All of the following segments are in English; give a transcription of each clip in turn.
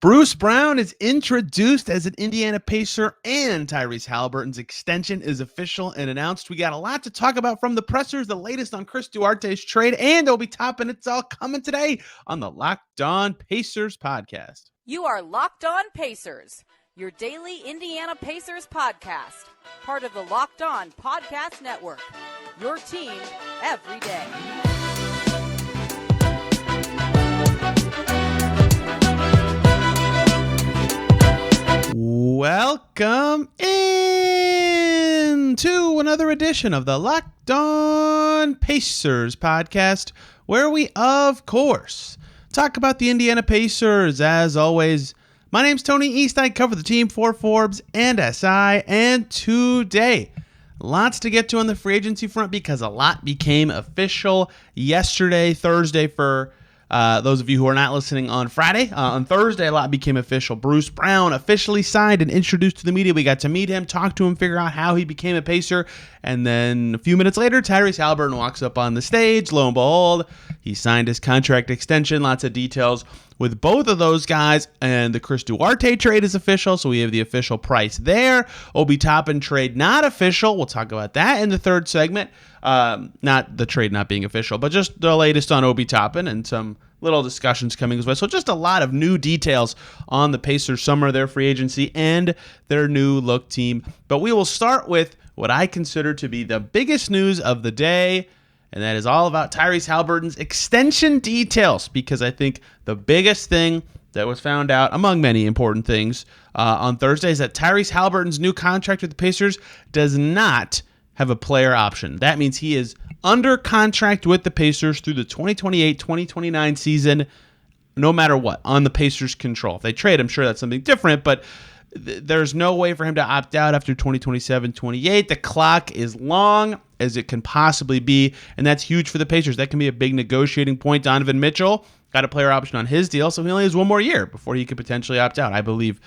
Bruce Brown is introduced as an Indiana Pacer, and Tyrese Haliburton's extension is official and announced. We got a lot to talk about from the pressers, the latest on Chris Duarte's trade, and Obi Toppin. It's all coming today on the Locked On Pacers podcast. You are Locked On Pacers, your daily Indiana Pacers podcast, part of the Locked On Podcast Network, your team every day. Welcome in to another edition of the Locked On Pacers podcast, where we, of course, talk about the Indiana Pacers. As always, my name's Tony East. I cover the team for Forbes and SI, and today, lots to get to on the free agency front because a lot became official yesterday, Thursday, for those of you who are not listening on Friday. On Thursday, a lot became official. Bruce Brown officially signed and introduced to the media. We got to meet him, talk to him, figure out how he became a Pacer. And then a few minutes later, Tyrese Haliburton walks up on the stage. Lo and behold, he signed his contract extension. Lots of details with both of those guys. And the Chris Duarte trade is official, so we have the official price there. Obi Toppin trade not official. We'll talk about that in the third segment. Not the trade not being official, but just the latest on Obi Toppin and some little discussions coming as well. So just a lot of new details on the Pacers summer, their free agency, and their new look team. But we will start with what I consider to be the biggest news of the day, and that is all about Tyrese Haliburton's extension details, because I think the biggest thing that was found out, among many important things, on Thursday is that Tyrese Haliburton's new contract with the Pacers does not have a player option. That means he is under contract with the Pacers through the 2028-2029 season, no matter what, on the Pacers' control. If they trade, I'm sure that's something different, but there's no way for him to opt out after 2027-28. The clock is long as it can possibly be, and that's huge for the Pacers. That can be a big negotiating point. Donovan Mitchell got a player option on his deal, so he only has one more year before he could potentially opt out, I believe,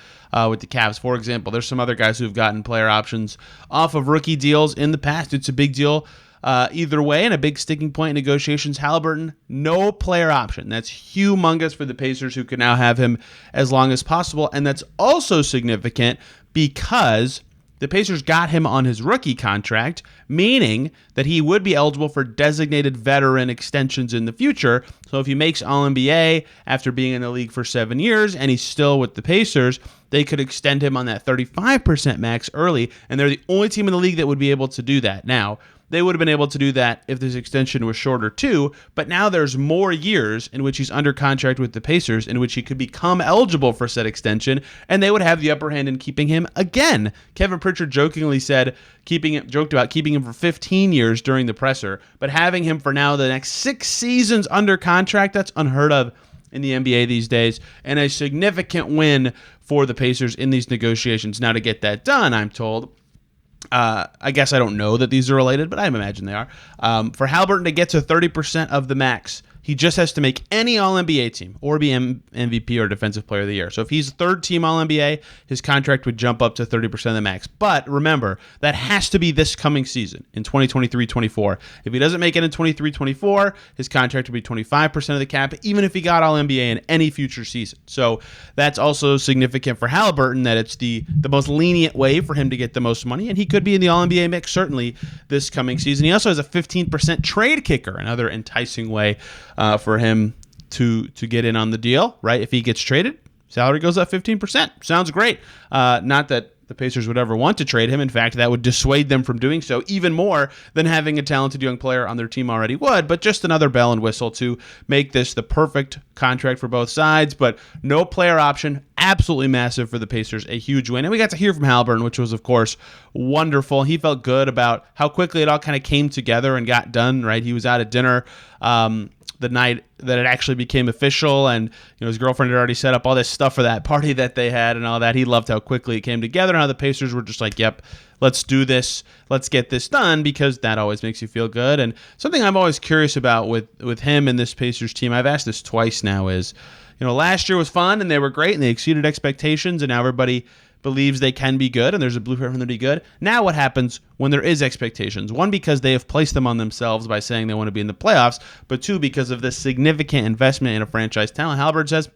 with the Cavs. For example, there's some other guys who've gotten player options off of rookie deals in the past. It's a big deal either way, and a big sticking point in negotiations. Haliburton, no player option. That's humongous for the Pacers, who can now have him as long as possible, and that's also significant because the Pacers got him on his rookie contract, meaning that he would be eligible for designated veteran extensions in the future. So if he makes All-NBA after being in the league for 7 years and he's still with the Pacers, they could extend him on that 35% max early, and they're the only team in the league that would be able to do that. Now, they would have been able to do that if this extension was shorter too, but now there's more years in which he's under contract with the Pacers in which he could become eligible for said extension, and they would have the upper hand in keeping him again. Kevin Pritchard jokingly joked about keeping him for 15 years during the presser, but having him for now the next 6 seasons under contract, that's unheard of in the NBA these days, and a significant win for the Pacers in these negotiations. Now, to get that done, I'm told, I guess I don't know that these are related, but I imagine they are. For Haliburton to get to 30% of the max, he just has to make any All-NBA team or be MVP or Defensive Player of the Year. So if he's third-team All-NBA, his contract would jump up to 30% of the max. But remember, that has to be this coming season in 2023-24. If he doesn't make it in 23-24, his contract would be 25% of the cap, even if he got All-NBA in any future season. So that's also significant for Haliburton, that it's the most lenient way for him to get the most money, and he could be in the All-NBA mix certainly this coming season. He also has a 15% trade kicker, another enticing way for him to get in on the deal, right? If he gets traded, salary goes up 15%. Sounds great. Not that the Pacers would ever want to trade him. In fact, that would dissuade them from doing so even more than having a talented young player on their team already would, but just another bell and whistle to make this the perfect contract for both sides, but no player option. Absolutely massive for the Pacers, a huge win. And we got to hear from Haliburton, which was, of course, wonderful. He felt good about how quickly it all kind of came together and got done, right? He was out at dinner the night that it actually became official, and his girlfriend had already set up all this stuff for that party that they had and all that. He loved how quickly it came together and how the Pacers were just like, yep, let's do this, let's get this done, because that always makes you feel good. And something I'm always curious about with him and this Pacers team, I've asked this twice now, is last year was fun and they were great and they exceeded expectations, and now everybody believes they can be good and there's a blueprint for them to be good. Now what happens when there is expectations? One, because they have placed them on themselves by saying they want to be in the playoffs, but two, because of this significant investment in a franchise talent. Haliburton says,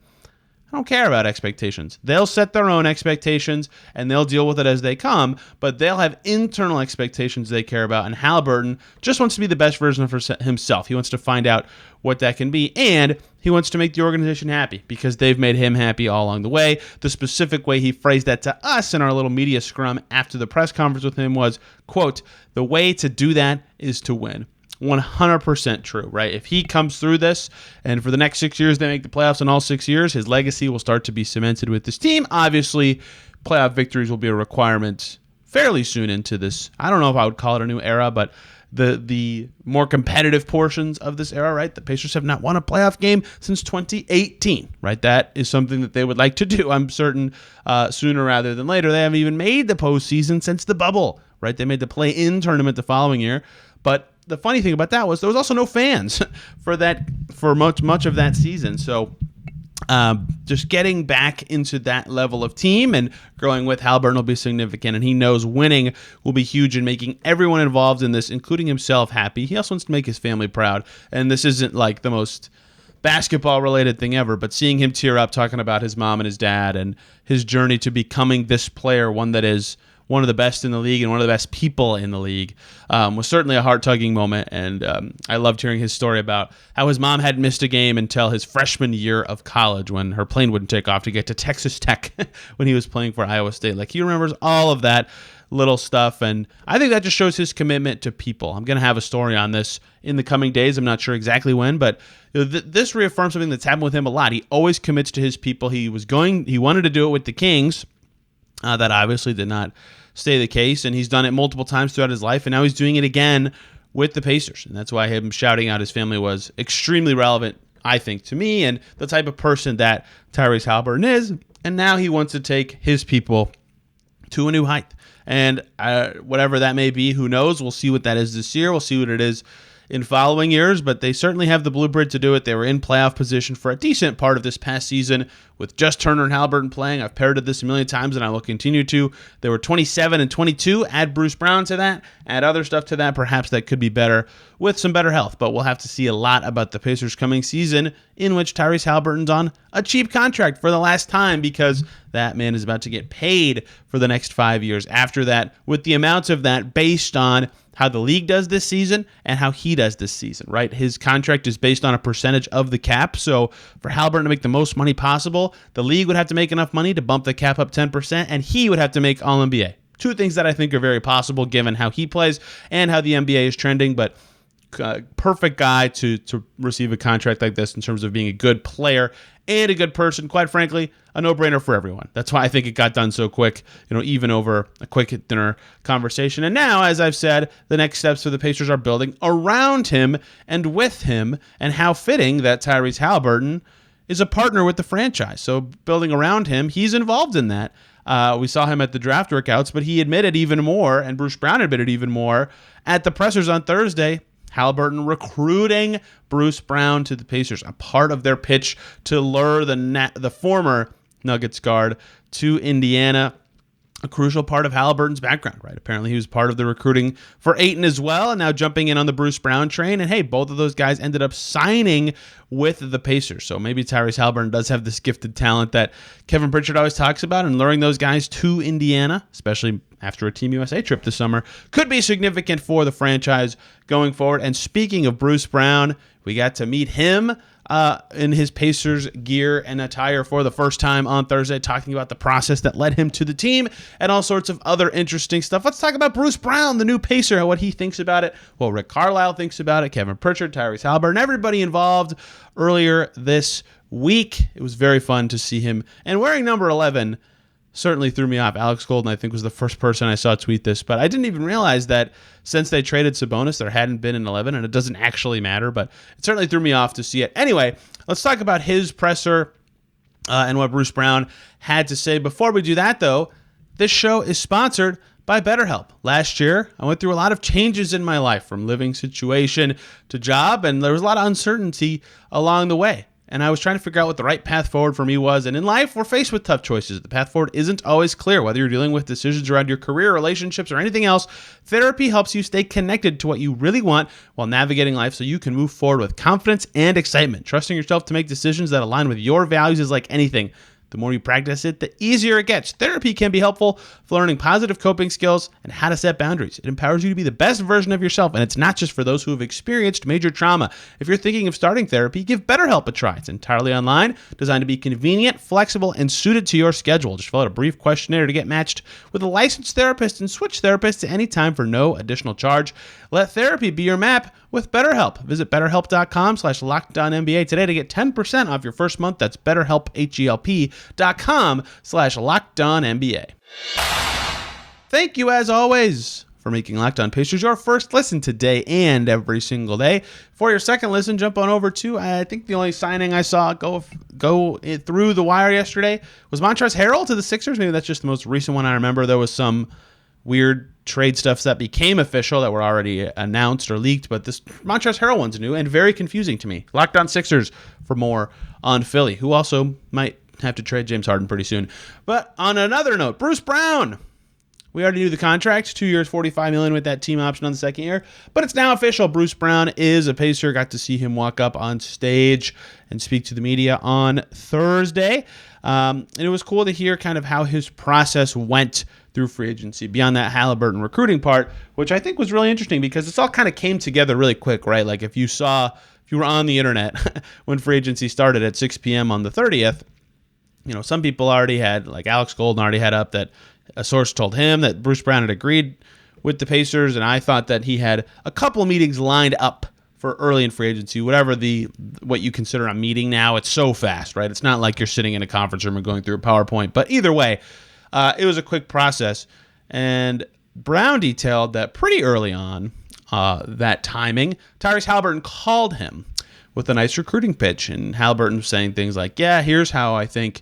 I don't care about expectations. They'll set their own expectations, and they'll deal with it as they come, but they'll have internal expectations they care about, and Haliburton just wants to be the best version of himself. He wants to find out what that can be, and he wants to make the organization happy because they've made him happy all along the way. The specific way he phrased that to us in our little media scrum after the press conference with him was, quote, "The way to do that is to win." 100% true, right? If he comes through this and for the next 6 years they make the playoffs in all 6 years, his legacy will start to be cemented with this team. Obviously, playoff victories will be a requirement fairly soon into this. I don't know if I would call it a new era, but the more competitive portions of this era, right? The Pacers have not won a playoff game since 2018, right? That is something that they would like to do, I'm certain, sooner rather than later. They haven't even made the postseason since the bubble, right? They made the play-in tournament the following year, but the funny thing about that was there was also no fans for much of that season. So just getting back into that level of team and growing with Haliburton will be significant, and he knows winning will be huge in making everyone involved in this, including himself, happy. He also wants to make his family proud, and this isn't like the most basketball-related thing ever, but seeing him tear up talking about his mom and his dad and his journey to becoming this player, one that is one of the best in the league and one of the best people in the league, was certainly a heart-tugging moment. And I loved hearing his story about how his mom hadn't missed a game until his freshman year of college when her plane wouldn't take off to get to Texas Tech when he was playing for Iowa State. Like, he remembers all of that little stuff, and I think that just shows his commitment to people. I'm going to have a story on this in the coming days. I'm not sure exactly when, but this reaffirms something that's happened with him a lot. He always commits to his people. He wanted to do it with the Kings. That obviously did not stay the case, and he's done it multiple times throughout his life, and now he's doing it again with the Pacers, and that's why him shouting out his family was extremely relevant, I think, to me, and the type of person that Tyrese Haliburton is, and now he wants to take his people to a new height, and whatever that may be, who knows? We'll see what that is this year. We'll see what it is in following years, but they certainly have the blueprint to do it. They were in playoff position for a decent part of this past season with just Turner and Haliburton playing. I've parroted this a million times, and I will continue to. They were 27 and 22. Add Bruce Brown to that. Add other stuff to that. Perhaps that could be better with some better health, but we'll have to see a lot about the Pacers' coming season, in which Tyrese Haliburton's on a cheap contract for the last time because that man is about to get paid for the next 5 years after that, with the amounts of that based on how the league does this season and how he does this season, right? His contract is based on a percentage of the cap. So for Haliburton to make the most money possible, the league would have to make enough money to bump the cap up 10%, and he would have to make All-NBA. Two things that I think are very possible given how he plays and how the NBA is trending, but perfect guy to receive a contract like this in terms of being a good player and a good person. Quite frankly, a no-brainer for everyone. That's why I think it got done so quick, even over a quick dinner conversation. And now, as I've said, the next steps for the Pacers are building around him and with him, and how fitting that Tyrese Haliburton is a partner with the franchise. So building around him, he's involved in that. We saw him at the draft workouts, but he admitted even more, and Bruce Brown admitted even more, at the pressers on Thursday, Haliburton recruiting Bruce Brown to the Pacers, a part of their pitch to lure the former Nuggets guard to Indiana. A crucial part of Haliburton's background, right? Apparently he was part of the recruiting for Ayton as well, and now jumping in on the Bruce Brown train. And hey, both of those guys ended up signing with the Pacers. So maybe Tyrese Haliburton does have this gifted talent that Kevin Pritchard always talks about, and luring those guys to Indiana, especially after a Team USA trip this summer, could be significant for the franchise going forward. And speaking of Bruce Brown, we got to meet him in his Pacers gear and attire for the first time on Thursday, talking about the process that led him to the team and all sorts of other interesting stuff. Let's talk about Bruce Brown, the new Pacer, what he thinks about it, what Rick Carlisle thinks about it, Kevin Pritchard, Tyrese Haliburton, everybody involved earlier this week. It was very fun to see him. And wearing number 11 certainly threw me off. Alex Golden, I think, was the first person I saw tweet this, but I didn't even realize that since they traded Sabonis, there hadn't been an 11, and it doesn't actually matter, but it certainly threw me off to see it. Anyway, let's talk about his presser and what Bruce Brown had to say. Before we do that, though, this show is sponsored by BetterHelp. Last year, I went through a lot of changes in my life, from living situation to job, and there was a lot of uncertainty along the way. and I was trying to figure out what the right path forward for me was. And in life, we're faced with tough choices. The path forward isn't always clear. Whether you're dealing with decisions around your career, relationships, or anything else, therapy helps you stay connected to what you really want while navigating life so you can move forward with confidence and excitement. Trusting yourself to make decisions that align with your values is like anything. The more you practice it, the easier it gets. Therapy can be helpful for learning positive coping skills and how to set boundaries. It empowers you to be the best version of yourself, and it's not just for those who have experienced major trauma. If you're thinking of starting therapy, give BetterHelp a try. It's entirely online, designed to be convenient, flexible, and suited to your schedule. Just fill out a brief questionnaire to get matched with a licensed therapist and switch therapists at any time for no additional charge. Let therapy be your map with BetterHelp. Visit BetterHelp.com/LockedOnNBA today to get 10% off your first month. That's BetterHelp, HELP.com/LockedOnNBA. Thank you, as always, for making Locked On Pacers your first listen today and every single day. For your second listen, jump on over to, I think the only signing I saw go through the wire yesterday was Montrezl Harrell to the Sixers. Maybe that's just the most recent one I remember. There was some weird trade stuff that became official that were already announced or leaked, but this Montrezl Harrell one's new and very confusing to me. Locked On Sixers for more on Philly, who also might have to trade James Harden pretty soon. But on another note, Bruce Brown. We already knew the contract, 2 years, $45 million with that team option on the second year, but it's now official. Bruce Brown is a Pacer. Got to see him walk up on stage and speak to the media on Thursday. And it was cool to hear kind of how his process went through free agency beyond that Haliburton recruiting part, which I think was really interesting because it's all kind of came together really quick, right? Like if you were on the internet when free agency started at 6 p.m. on the 30th, some people already had, like Alex Golden already had up that a source told him that Bruce Brown had agreed with the Pacers, and I thought that he had a couple of meetings lined up for early in free agency, what you consider a meeting now. It's so fast, right? It's not like you're sitting in a conference room and going through a PowerPoint, but either way, it was a quick process, and Brown detailed that pretty early on, that timing, Tyrese Haliburton called him with a nice recruiting pitch, and Haliburton was saying things like, yeah, here's how I think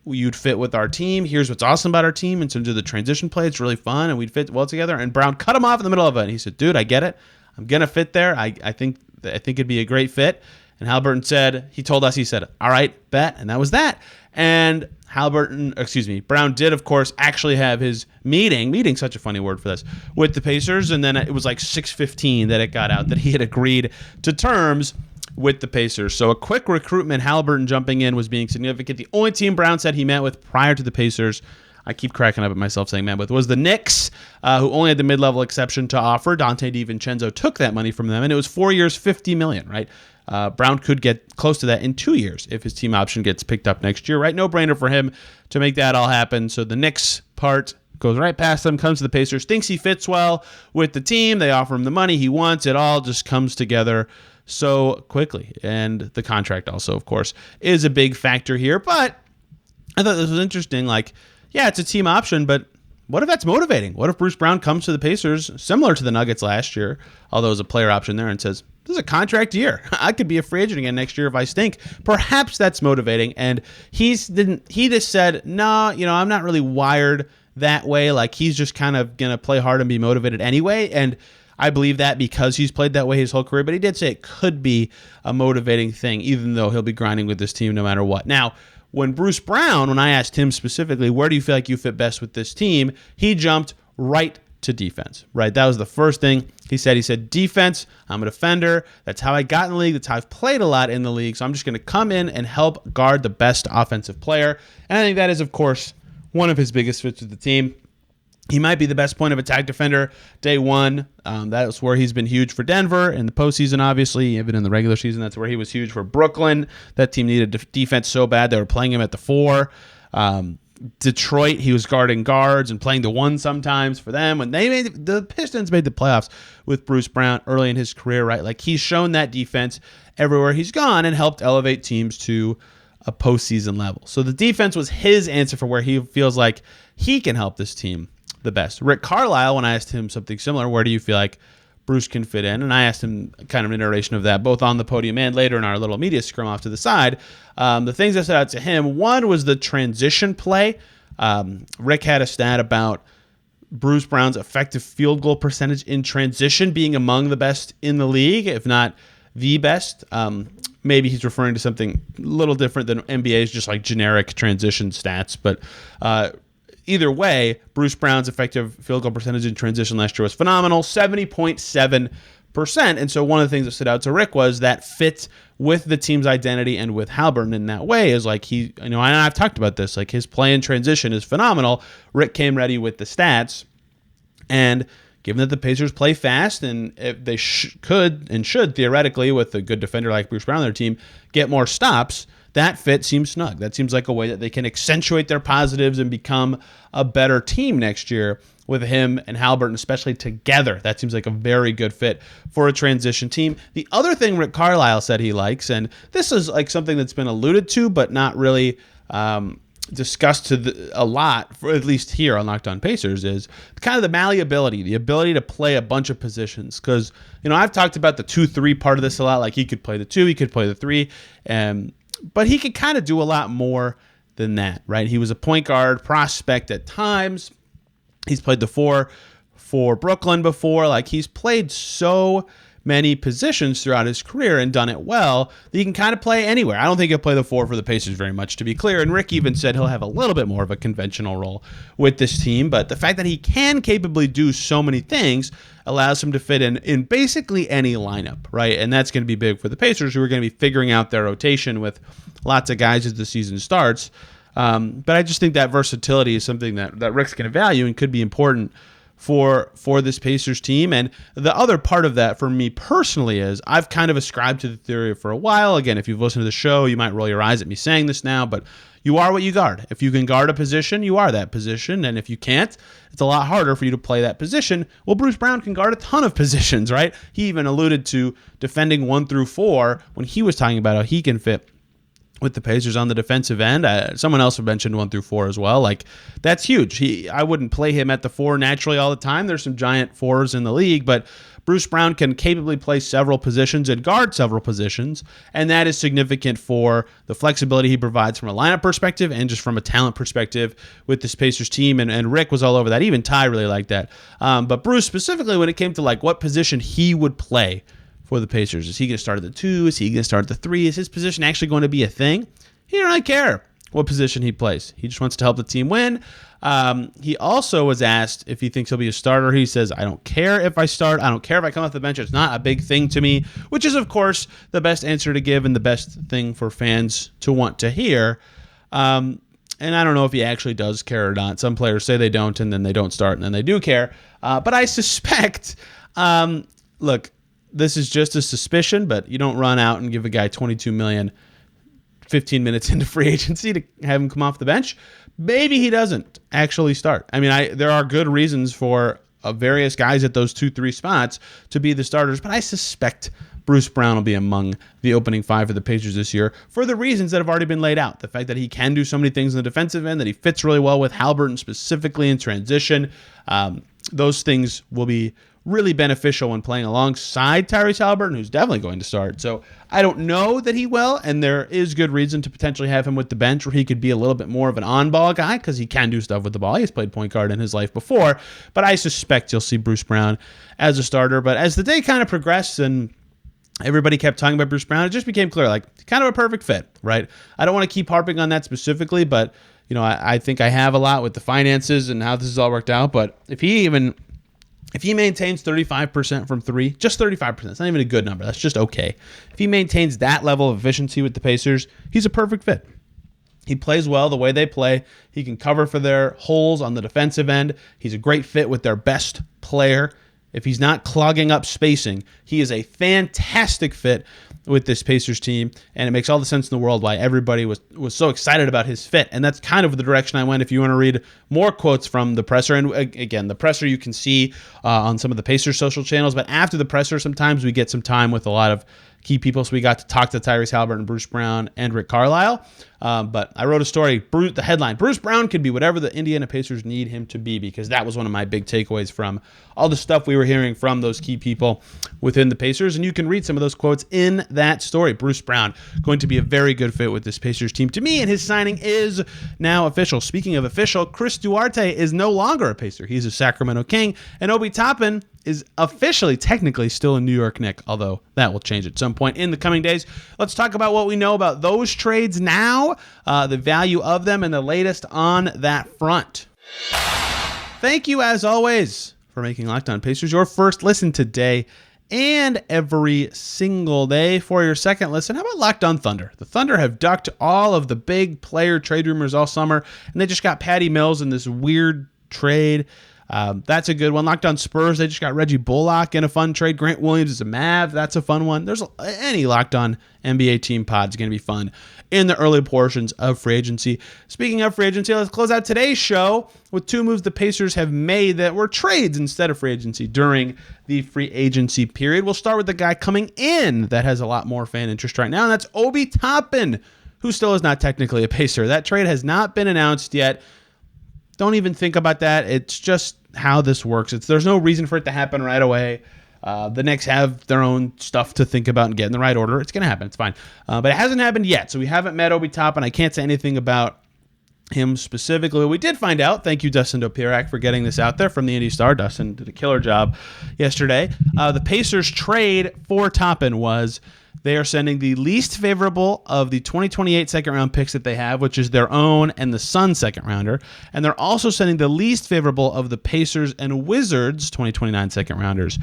you'd fit with our team. Here's what's awesome about our team in terms of the transition play. It's really fun, and we'd fit well together. And Brown cut him off in the middle of it, and he said, dude, I get it. I'm going to fit there. I think it'd be a great fit. And Haliburton said, all right, bet. And that was that. And Brown did, of course, actually have his meeting, such a funny word for this, with the Pacers. And then it was like 6:15 that it got out that he had agreed to terms with the Pacers. So a quick recruitment, Haliburton jumping in was being significant. The only team Brown said he met with prior to the Pacers, I keep cracking up at myself saying met with, was the Knicks, who only had the mid-level exception to offer. Dante DiVincenzo took that money from them, and it was 4 years, $50 million, right? Brown could get close to that in 2 years if his team option gets picked up next year, right? No-brainer for him to make that all happen. So the Knicks part goes right past them, comes to the Pacers, thinks he fits well with the team. They offer him the money he wants. It all just comes together so quickly. And the contract also, of course, is a big factor here. But I thought this was interesting. Like, yeah, it's a team option, but what if that's motivating? What if Bruce Brown comes to the Pacers, similar to the Nuggets last year, although it was a player option there, and says, this is a contract year. I could be a free agent again next year if I stink. Perhaps that's motivating. And he just said, no, I'm not really wired that way. Like, he's just kind of going to play hard and be motivated anyway. And I believe that because he's played that way his whole career, but he did say it could be a motivating thing, even though he'll be grinding with this team no matter what. Now, when I asked him specifically, where do you feel like you fit best with this team, he jumped right to defense, right? That was the first thing he said. He said, defense, I'm a defender. That's how I got in the league. That's how I've played a lot in the league. So I'm just going to come in and help guard the best offensive player. And I think that is, of course, one of his biggest fits with the team. He might be the best point of attack defender day one. That's where he's been huge for Denver in the postseason, obviously. Even in the regular season, that's where he was huge for Brooklyn. That team needed defense so bad they were playing him at the 4. Detroit, he was guarding guards and playing the 1 sometimes for them. When the Pistons made the playoffs with Bruce Brown early in his career, right? Like, he's shown that defense everywhere he's gone and helped elevate teams to a postseason level. So the defense was his answer for where he feels like he can help this team the best. Rick Carlisle, when I asked him something similar, where do you feel like Bruce can fit in? And I asked him kind of an iteration of that, both on the podium and later in our little media scrum off to the side. The things that stood out to him, one was the transition play. Rick had a stat about Bruce Brown's effective field goal percentage in transition being among the best in the league, if not the best. Maybe he's referring to something a little different than NBA's just like generic transition stats. But either way, Bruce Brown's effective field goal percentage in transition last year was phenomenal, 70.7%. And so one of the things that stood out to Rick was that fit with the team's identity and with Haliburton in that way is like I've talked about this, like his play in transition is phenomenal. Rick came ready with the stats, and given that the Pacers play fast and if they could and should theoretically with a good defender like Bruce Brown on their team get more stops, that fit seems snug. That seems like a way that they can accentuate their positives and become a better team next year with him and Haliburton, especially together. That seems like a very good fit for a transition team. The other thing Rick Carlisle said he likes, and this is like something that's been alluded to but not really discussed a lot, for at least here on Locked On Pacers, is kind of the malleability, the ability to play a bunch of positions. Because, I've talked about the 2-3 part of this a lot. Like he could play the 2, he could play the 3, but he could kind of do a lot more than that, right? He was a point guard prospect at times. He's played the 4 for Brooklyn before. Like he's played so many positions throughout his career and done it well that he can kind of play anywhere. I don't think he'll play the 4 for the Pacers very much, to be clear. And Rick even said he'll have a little bit more of a conventional role with this team. But the fact that he can capably do so many things allows him to fit in basically any lineup, right? And that's going to be big for the Pacers, who are going to be figuring out their rotation with lots of guys as the season starts. But I just think that versatility is something that Rick's going to value and could be important for this Pacers team. And the other part of that for me personally is I've kind of ascribed to the theory for a while. Again, if you've listened to the show, you might roll your eyes at me saying this now, but you are what you guard. If you can guard a position, you are that position. And if you can't, it's a lot harder for you to play that position. Well, Bruce Brown can guard a ton of positions, right? He even alluded to defending 1 through 4 when he was talking about how he can fit with the Pacers on the defensive end. Someone else mentioned 1 through 4 as well. Like that's huge. I wouldn't play him at the 4 naturally all the time. There's some giant 4s in the league, but Bruce Brown can capably play several positions and guard several positions, and that is significant for the flexibility he provides from a lineup perspective and just from a talent perspective with this Pacers team. And Rick was all over that. Even Ty really liked that. But Bruce specifically, when it came to like what position he would play for the Pacers. Is he going to start at the 2? Is he going to start at the 3? Is his position actually going to be a thing? He don't really care what position he plays. He just wants to help the team win. He also was asked if he thinks he'll be a starter. He says, I don't care if I start. I don't care if I come off the bench. It's not a big thing to me, which is, of course, the best answer to give and the best thing for fans to want to hear. And I don't know if he actually does care or not. Some players say they don't, and then they don't start, and then they do care. But I suspect, look, this is just a suspicion, but you don't run out and give a guy $22 million 15 minutes into free agency to have him come off the bench. Maybe he doesn't actually start. I mean, there are good reasons for various guys at those 2-3 spots to be the starters, but I suspect Bruce Brown will be among the opening 5 for the Pacers this year for the reasons that have already been laid out. The fact that he can do so many things in the defensive end, that he fits really well with Haliburton specifically in transition. Those things will be really beneficial when playing alongside Tyrese Haliburton, who's definitely going to start. So I don't know that he will, and there is good reason to potentially have him with the bench where he could be a little bit more of an on-ball guy because he can do stuff with the ball. He's played point guard in his life before, but I suspect you'll see Bruce Brown as a starter. But as the day kind of progressed and everybody kept talking about Bruce Brown, it just became clear, like, kind of a perfect fit, right? I don't want to keep harping on that specifically, but, I think I have a lot with the finances and how this has all worked out. But if he maintains 35% from 3, just 35%, it's not even a good number. That's just okay. If he maintains that level of efficiency with the Pacers, he's a perfect fit. He plays well the way they play. He can cover for their holes on the defensive end. He's a great fit with their best player. If he's not clogging up spacing, he is a fantastic fit with this Pacers team, and it makes all the sense in the world why everybody was so excited about his fit. And that's kind of the direction I went. If you want to read more quotes from the presser, and again, the presser you can see on some of the Pacers social channels, but after the presser, sometimes we get some time with a lot of key people, so we got to talk to Tyrese Haliburton, Bruce Brown, and Rick Carlisle. But I wrote a story, the headline, Bruce Brown could be whatever the Indiana Pacers need him to be, because that was one of my big takeaways from all the stuff we were hearing from those key people within the Pacers. And you can read some of those quotes in that story. Bruce Brown going to be a very good fit with this Pacers team to me, and his signing is now official. Speaking of official, Chris Duarte is no longer a Pacer. He's a Sacramento King, and Obi Toppin is officially, technically, still a New York Knick, although that will change at some point in the coming days. Let's talk about what we know about those trades now, the value of them, and the latest on that front. Thank you, as always, for making Locked On Pacers your first listen today and every single day. For your second listen, how about Locked On Thunder? The Thunder have ducked all of the big player trade rumors all summer, and they just got Patty Mills in this weird trade. That's a good one. Locked On Spurs, they just got Reggie Bullock in a fun trade. Grant Williams is a Mav. That's a fun one. There's any Locked On NBA team pod is going to be fun in the early portions of free agency. Speaking of free agency, let's close out today's show with two moves the Pacers have made that were trades instead of free agency during the free agency period. We'll start with the guy coming in that has a lot more fan interest right now, and that's Obi Toppin, who still is not technically a Pacer. That trade has not been announced yet. Don't even think about that. It's just how this works. There's no reason for it to happen right away. The Knicks have their own stuff to think about and get in the right order. It's going to happen. It's fine. But it hasn't happened yet, so we haven't met Obi Toppin. I can't say anything about him specifically. We did find out. Thank you, Dustin Dopirak, for getting this out there from the Indy Star. Dustin did a killer job yesterday. The Pacers trade for Toppin was they are sending the least favorable of the 2028 second-round picks that they have, which is their own and the Suns' second-rounder. And they're also sending the least favorable of the Pacers and Wizards' 2029 second-rounders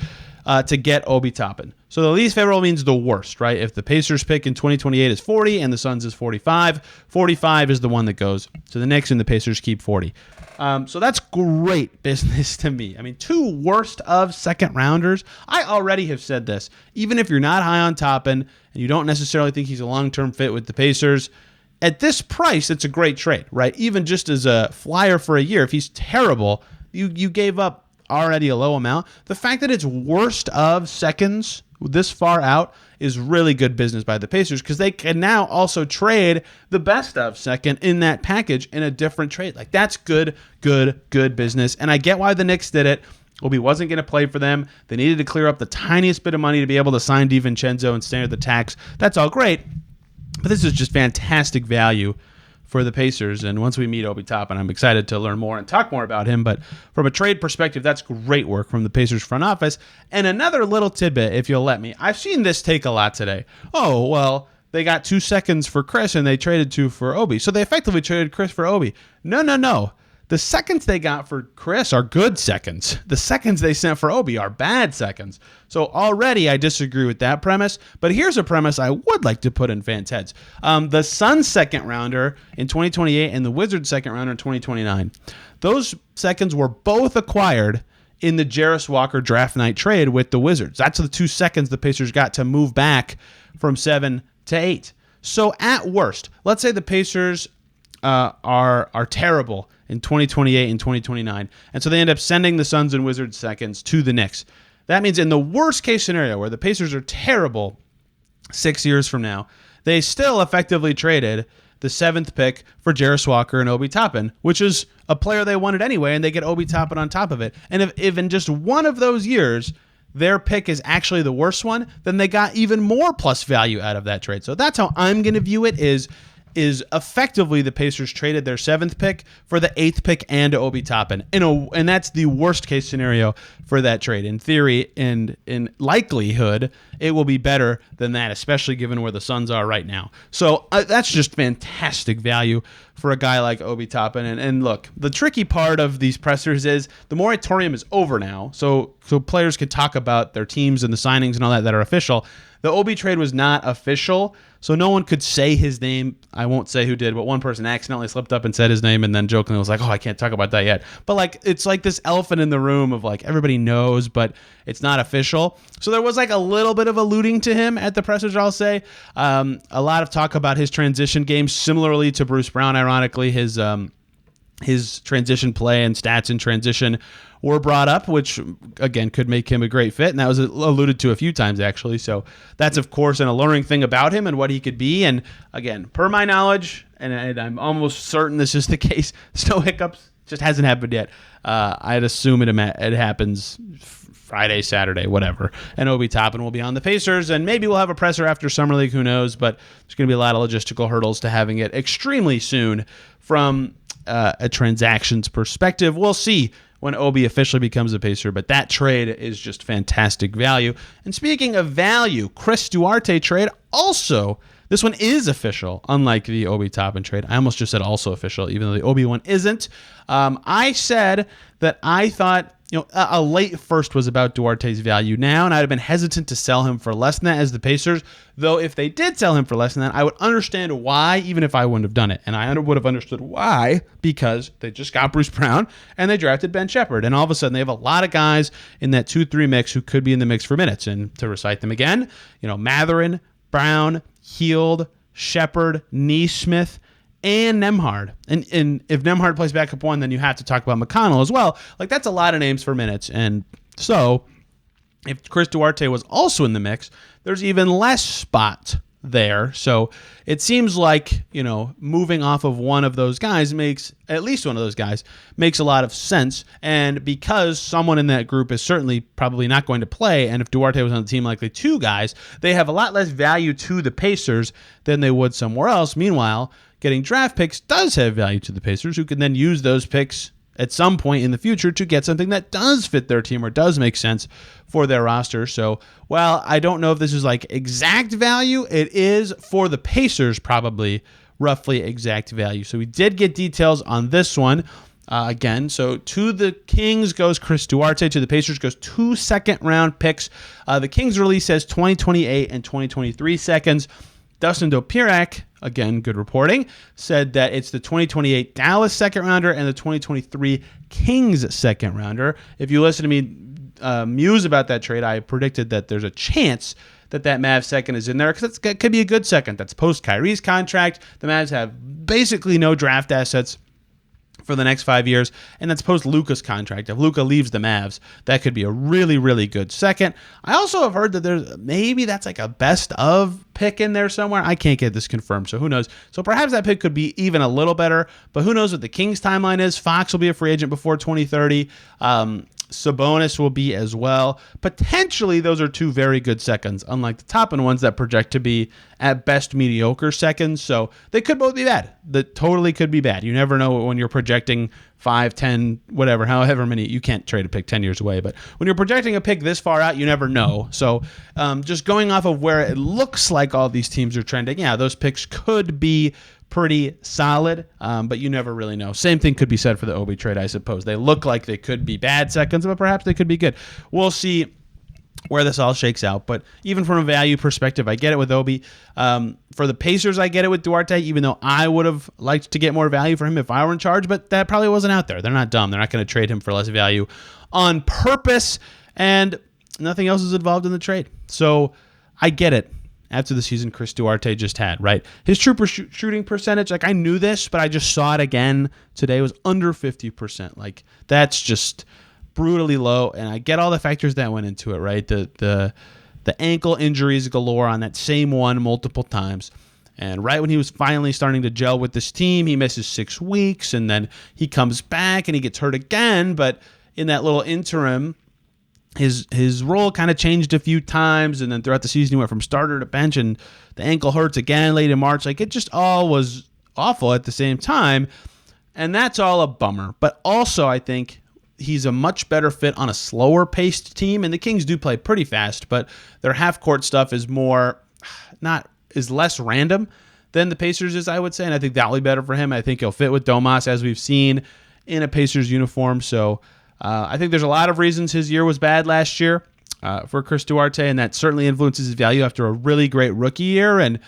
to get Obi Toppin. So the least favorable means the worst, right? If the Pacers pick in 2028 is 40 and the Suns is 45, 45 is the one that goes. So the Knicks and the Pacers keep 40. So that's great business to me. I mean, two worst of second rounders. I already have said this. Even if you're not high on Toppin and you don't necessarily think he's a long-term fit with the Pacers, at this price, it's a great trade, right? Even just as a flyer for a year, if he's terrible, you gave up already a low amount. The fact that it's worst of seconds this far out is really good business by the Pacers because they can now also trade the best of second in that package in a different trade. Like, that's good business. And I get why the Knicks did it. Obi wasn't going to play for them. They needed to clear up the tiniest bit of money to be able to sign DiVincenzo and stay at the tax. That's all great. But this is just fantastic value for the Pacers, and once we meet Obi Toppin, I'm excited to learn more and talk more about him. But from a trade perspective, that's great work from the Pacers front office. And another little tidbit, if you'll let me, I've seen this take a lot today. Oh, well, they got 2 seconds for Chris, and they traded 2 for Obi. So they effectively traded Chris for Obi. No. The seconds they got for Chris are good seconds. The seconds they sent for Obi are bad seconds. So already I disagree with that premise. But here's a premise I would like to put in fans' heads. The Suns second rounder in 2028 and the Wizards second rounder in 2029. Those seconds were both acquired in the Jarris Walker draft night trade with the Wizards. That's the 2 seconds the Pacers got to move back from 7 to 8. So at worst, let's say the Pacers are terrible in 2028 and 2029. And so they end up sending the Suns and Wizards seconds to the Knicks. That means in the worst case scenario where the Pacers are terrible 6 years from now, they still effectively traded the 7th pick for Jarris Walker and Obi Toppin, which is a player they wanted anyway, and they get Obi Toppin on top of it. And if in just one of those years their pick is actually the worst one, then they got even more plus value out of that trade. So that's how I'm going to view it is effectively the Pacers traded their 7th pick for the 8th pick and Obi Toppin. And that's the worst case scenario for that trade. In theory, and in likelihood, it will be better than that, especially given where the Suns are right now. So that's just fantastic value for a guy like Obi Toppin. And look, the tricky part of these pressers is the moratorium is over now, so players can talk about their teams and the signings and all that are official. The Obi trade was not official, so no one could say his name. I won't say who did, but one person accidentally slipped up and said his name and then jokingly was like, oh, I can't talk about that yet. But like, it's like this elephant in the room of like, everybody knows, but it's not official. So there was like a little bit of alluding to him at the pressers, I'll say. A lot of talk about his transition game, similarly to Bruce Brown, ironically, his transition play and stats in transition were brought up, which, again, could make him a great fit. And that was alluded to a few times, actually. So that's, of course, an alluring thing about him and what he could be. And, again, per my knowledge, and I'm almost certain this is the case, there's no hiccups. Just hasn't happened yet. I'd assume it happens Friday, Saturday, whatever. And Obi Toppin will be on the Pacers, and maybe we'll have a presser after Summer League. Who knows? But there's going to be a lot of logistical hurdles to having it extremely soon from a transactions perspective. We'll see when Obi officially becomes a Pacer, but that trade is just fantastic value. And speaking of value, Chris Duarte trade also, this one is official, unlike the Obi Toppin trade. I almost just said also official, even though the Obi one isn't. I said that I thought a late first was about Duarte's value now, and I'd have been hesitant to sell him for less than that as the Pacers, though if they did sell him for less than that, I would understand why, even if I wouldn't have done it. And I would have understood why, because they just got Bruce Brown, and they drafted Ben Shepherd, and all of a sudden they have a lot of guys in that 2-3 mix who could be in the mix for minutes. And to recite them again, Matherin, Brown, Hield, Shepherd, Neesmith, and Nembhard. And if Nembhard plays backup one, then you have to talk about McConnell as well. Like, that's a lot of names for minutes. And so if Chris Duarte was also in the mix, there's even less spot there. So it seems like, moving off of one of those guys at least one of those guys makes a lot of sense. And because someone in that group is certainly probably not going to play, and if Duarte was on the team, likely two guys, they have a lot less value to the Pacers than they would somewhere else. Meanwhile, getting draft picks does have value to the Pacers, who can then use those picks at some point in the future to get something that does fit their team or does make sense for their roster. So, while I don't know if this is like exact value, it is for the Pacers probably roughly exact value. So we did get details on this one. Again, so to the Kings goes Chris Duarte, to the Pacers goes 2 second-round picks. The Kings release says 2028 and 2023 seconds. Dustin Dopirak, again, good reporting, said that it's the 2028 Dallas second rounder and the 2023 Kings second rounder. If you listen to me muse about that trade, I predicted that there's a chance that Mavs second is in there, because it could be a good second. That's post Kyrie's contract. The Mavs have basically no draft assets for the next 5 years, and that's post Luka's contract. If Luka leaves the Mavs, that could be a really, really good second. I also have heard that maybe that's like a best of pick in there somewhere. I can't get this confirmed, so who knows? So perhaps that pick could be even a little better, but who knows what the Kings timeline is. Fox will be a free agent before 2030. Sabonis will be as well. Potentially, those are two very good seconds, unlike the Toppin ones that project to be at best mediocre seconds. So they could both be bad. That totally could be bad. You never know when you're projecting 5, 10, whatever, however many. You can't trade a pick 10 years away, but when you're projecting a pick this far out, you never know. So just going off of where it looks like all these teams are trending, yeah, those picks could be pretty solid, but you never really know. Same thing could be said for the Obi trade, I suppose. They look like they could be bad seconds, but perhaps they could be good. We'll see where this all shakes out, but even from a value perspective, I get it with Obi. For the Pacers, I get it with Duarte, even though I would have liked to get more value for him if I were in charge, but that probably wasn't out there. They're not dumb. They're not going to trade him for less value on purpose, and nothing else is involved in the trade. So I get it. After the season Chris Duarte just had, right? His true shooting percentage, like, I knew this, but I just saw it again today, was under 50%. Like, that's just brutally low, and I get all the factors that went into it, right? The ankle injuries galore on that same one multiple times. And right when he was finally starting to gel with this team, he misses 6 weeks, and then he comes back and he gets hurt again. But in that little interim, his role kind of changed a few times, and then throughout the season he went from starter to bench, and the ankle hurts again late in March. Like, it just all was awful at the same time, and that's all a bummer. But also, I think he's a much better fit on a slower paced team, and the Kings do play pretty fast, but their half court stuff is less random than the Pacers is, I would say, and I think that'll be better for him. I think he'll fit with Domas, as we've seen in a Pacers uniform. So I think there's a lot of reasons his year was bad last year for Chris Duarte, and that certainly influences his value after a really great rookie year. And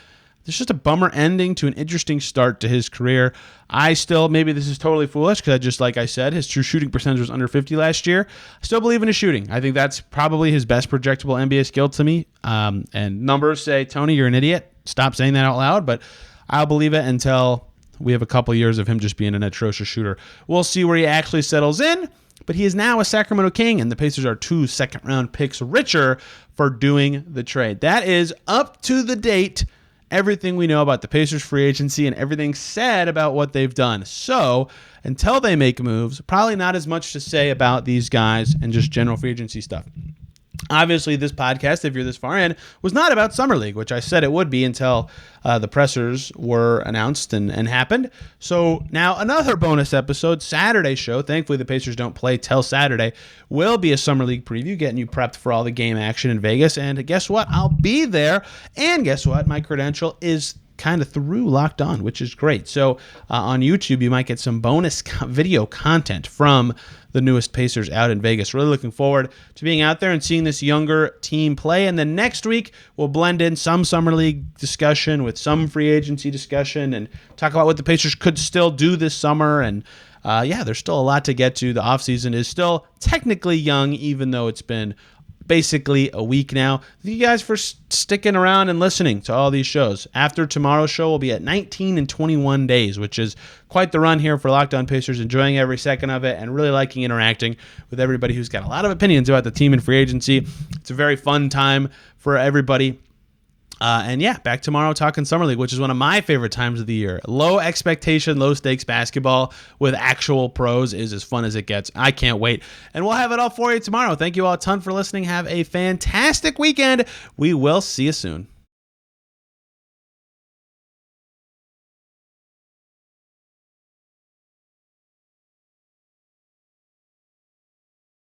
there's just a bummer ending to an interesting start to his career. Maybe this is totally foolish, because just like I said, his true shooting percentage was under 50 last year. I still believe in his shooting. I think that's probably his best projectable NBA skill to me. And numbers say, Tony, you're an idiot. Stop saying that out loud. But I'll believe it until we have a couple years of him just being an atrocious shooter. We'll see where he actually settles in. But he is now a Sacramento King, and the Pacers are 2 second-round picks richer for doing the trade. That is up to the date everything we know about the Pacers free agency and everything said about what they've done. So until they make moves, probably not as much to say about these guys and just general free agency stuff. Obviously, this podcast, if you're this far in, was not about Summer League, which I said it would be until the pressers were announced and happened. So now another bonus episode, Saturday show. Thankfully, the Pacers don't play till Saturday. Will be a Summer League preview, getting you prepped for all the game action in Vegas. And guess what? I'll be there. And guess what? My credential is kind of through Locked On, which is great. So on YouTube, you might get some bonus video content from the newest Pacers out in Vegas. Really looking forward to being out there and seeing this younger team play. And then next week, we'll blend in some Summer League discussion with some free agency discussion and talk about what the Pacers could still do this summer. And there's still a lot to get to. The offseason is still technically young, even though it's been basically a week now. Thank you guys for sticking around and listening to all these shows. After tomorrow's show, we'll be at 19 and 21 days, which is quite the run here for Locked On Pacers, enjoying every second of it and really liking interacting with everybody who's got a lot of opinions about the team and free agency. It's a very fun time for everybody. Back tomorrow talking Summer League, which is one of my favorite times of the year. Low expectation, low stakes basketball with actual pros is as fun as it gets. I can't wait. And we'll have it all for you tomorrow. Thank you all a ton for listening. Have a fantastic weekend. We will see you soon.